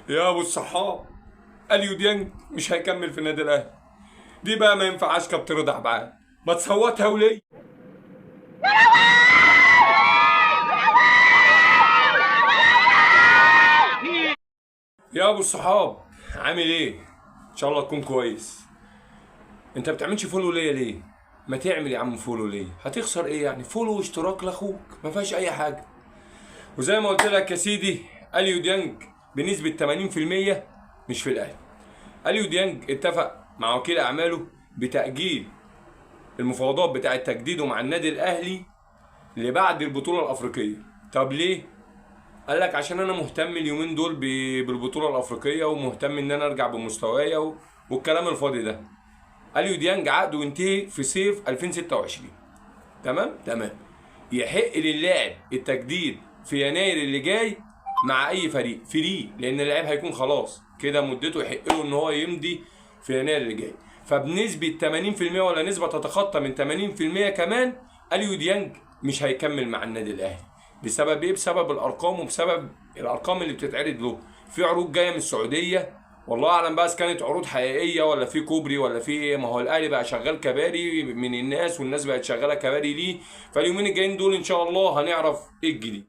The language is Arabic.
يا ابو الصحاب، اليو ديانج مش هيكمل في النادي الاهلي. دي بقى ما ينفعش كابتن رضا عبعال، ما تصوتها وليه. يا ابو الصحاب، عامل ايه؟ ان شاء الله تكون كويس. انت بتعملش فولو ليا ليه؟ ما تعمل يا عم فولو ليه؟ هتخسر ايه يعني؟ فولو واشتراك لاخوك، ما فيهاش اي حاجه. وزي ما قلت لك يا سيدي، اليو ديانج بنسبه 80% مش في الاهلي. اليو ديانج اتفق مع وكيل اعماله بتاجيل المفاوضات بتاعه تجديده مع النادي الاهلي لبعد البطوله الافريقيه. طب ليه؟ قال لك عشان انا مهتم اليومين دول بالبطوله الافريقيه، ومهتم ان انا ارجع بمستوايا والكلام الفاضي ده. اليو ديانج عقده ينتهي في صيف 2026. تمام. يحق للاعب التجديد في يناير اللي جاي مع اي فريق فري، لان اللاعب هيكون خلاص كده مدته يحق له ان هو يمضي في يناير اللي جاي. فبنسبه 80% ولا نسبه تتخطى من 80% كمان، اليو ديانج مش هيكمل مع النادي الاهلي. بسبب ايه؟ بسبب الارقام، وبسبب الارقام اللي بتتعرض له في عروض جايه من السعوديه. والله اعلم بقى اذا كانت عروض حقيقيه ولا في كوبري ولا في ايه. ما هو الاهلي بقى شغال كباري من الناس، والناس بقت شغاله كباري ليه. فاليومين الجايين دول ان شاء الله هنعرف ايه الجديد.